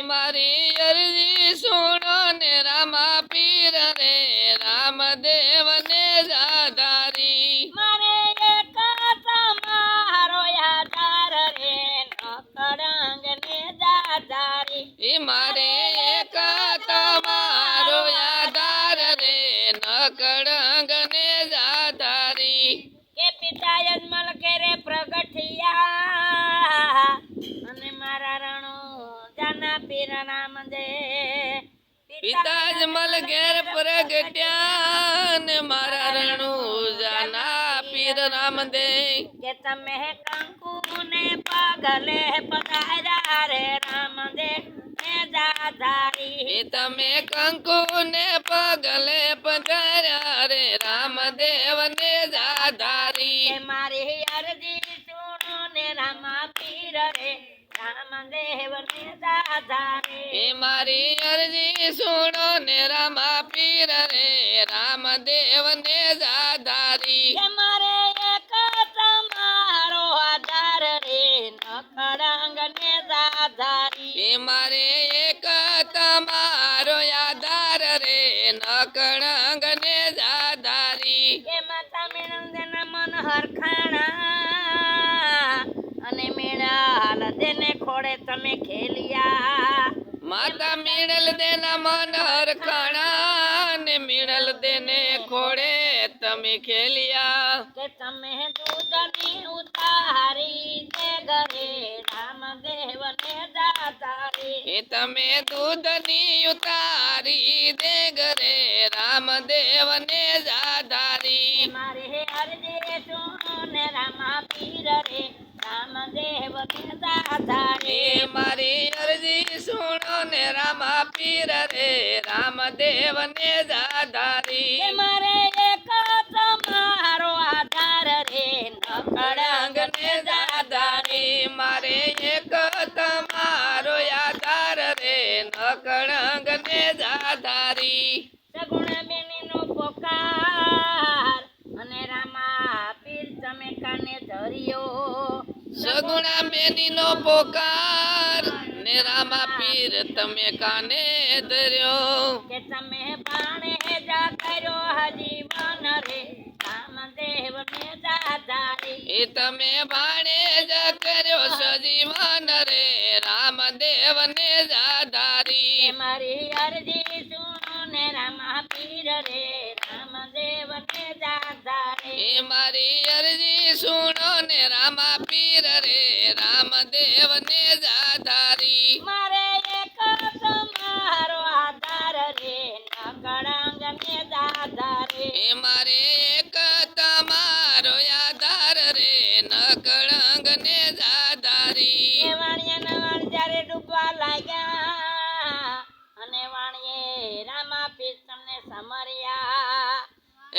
મારી અરજી સુણો ને રામા પીર રે રામદેવ ને જાધારી મારે એક તમારો યાદાર રે નકળંગ ને જાધારી મારે એક તમારો યાદાર રે નકળંગ ને જાધારી કે પિતા યજમલ કરે પ્રગટિયા અને મારા રણો જાના પીર નામ દે પિતા જમલ ઘેર પ્રગટ્યા ને મારા રણુ જાના પીર રામ દે કે તમે કંકુ ને પગલે પધાર્યા રે રામ દે ને જાધારી તમે કંકુ ને પગલે પધાર્યા રે રામદેવ ને જાધારી કે મારી અરજી સુણો ને રામા પીર રે રામદેવ ને જાધારી મારી અરજી સુણો ને રામા પીર રે રામદેવ ને જાધારી કે મારે એક તમારો આધાર રે નકળંગ ને જાધારી મારે એક તમારો આધાર રે નકળંગ ને જાધારી કે માતા મેળલ મન હરખાણા અને મેળાલ દેને ખોડે તમે ખેલિયા માતા મીણલ દેના મન હરખાણા ને મીણલ દેને ખોડે તમે ખેલિયા કે તમે દૂધની ઉતારી તે ઘરે રામદેવ ને જાધારી તમે દૂધની ઉતારી દે ઘરે રામદેવ ને જાધારી મારે અરજી સુનો ને રામા પીર રે રામદેવ ને જાધારી મારી અરજી સુણો ને રામા પીર રે રામદેવ ને જાધારી કે મારે એક તમારો આધાર રે નકળંગ ને જાધારી મારે એક તમારો આધાર રે નકળંગ ને જાધારી સગુણ બેની નો પોકાર અને રામા પીર તમે કાને ધર્યો સગુણા બેની નો પોકાર ને રામા પીર તમે કાને ધર્યો કે તમે બાણે જા કર્યો હજીવન રે રામદેવ ને જાધારી તમે ભાણે જ કર્યો સજીવન રે રામદેવ ને જાધારી કે મારી અરજી સુનો ને રામા પીર રે રામદેવ ને જાધારી મારી અરજી સુણો ને રામા પીર રે રામદેવ ને જાધારી મારે એક તમારો આધાર રે નકળંગ ને જાધારી મારે એક તમારો આધાર રે નકળંગ ને જાધારી વાણિયા નવાણ જ્યારે ડૂબવા લાગ્યા અને વાણીએ રામા પીર તમને સમર્યા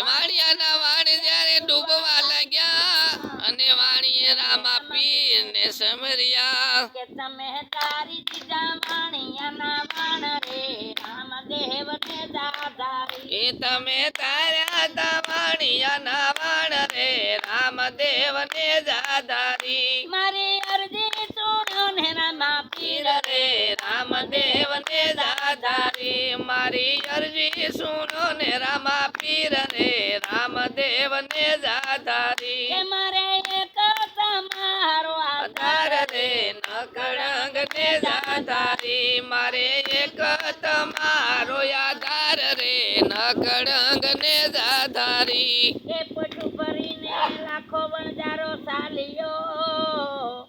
વાણિયાના વાણ જ્યારે ડૂબવા લાગ્યા અને વાણીએ રામા પીર ને સમર્યા કે તમે તારી દીધા વાણિયાના વાણ રે રામદેવ ને જાધારી તમે તાર્યા તા વાણિયાના વાણ રે રામદેવ ને જાધારી મારી અરજી સુનો ને રામા પીર રે રામદેવ ને જાધારી મારી અરજી સુનો ને રામા પીર રે રામદેવ ને જાધારી કે મારે એક તમારો આધાર રે નકળંગ ને જાધારી મારે એક તમારો આધાર રે નકળંગ ને જાધારી એ પટુ ભરીને લાખો વણજારો સાલિયો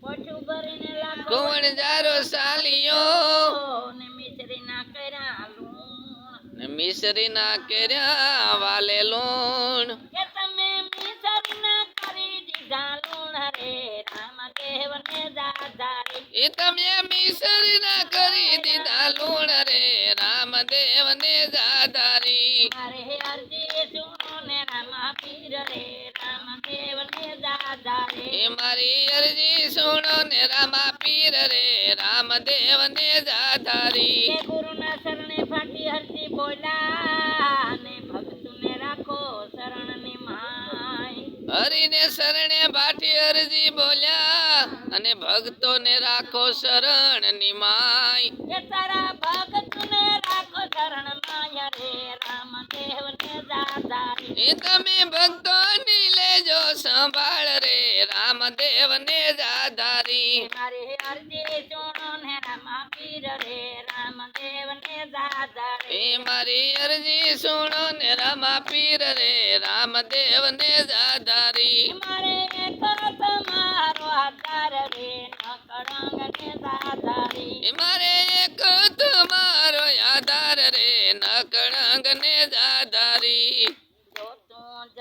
પટુ ભરીને લાખો ગોવણજારો સાલિયો ને મિશ્રી ના કર્યા લૂણ ને મિશ્રી ના કર્યા વાલે લૂણ કે તમે મિશ્રી ના કરી દીધા લૂણ રે રામદેવ ને જાધારી તમે મિશ્રી ના કરી દીધા લૂણ રે રામદેવ ને જાધારી મારે અરજી સુનો ને રામા પીર રે રામદેવ ને જાધારી મારી અરજી સુણો ને રામા પીર રે રામદેવ ને જાધારી કે ગુરુના શરણે ફાટી હરતી બોલ્યા ને ભક્તુને રાખો શરણ ની માય હરિને શરણે બાટી અરજી બોલ્યા અને ભક્તોને રાખો શરણ નિમાય. એ તારા ભક્તને રાખો શરણ માય રે રામદેવ ને દાદારી. એ તમે ભક્તોની લેજો સંભાળ રે રામદેવ ને જાધારી. મારી અરજી સુનો ને રામા પીર રે રામદેવ ને દાદારી. એ મારી અરજી સુણો ને રામા પીર રે રામદેવ ને જાધારી. મારે એક તમારો આધાર રે ન કળંગ ને દાદારી. એ મારે એક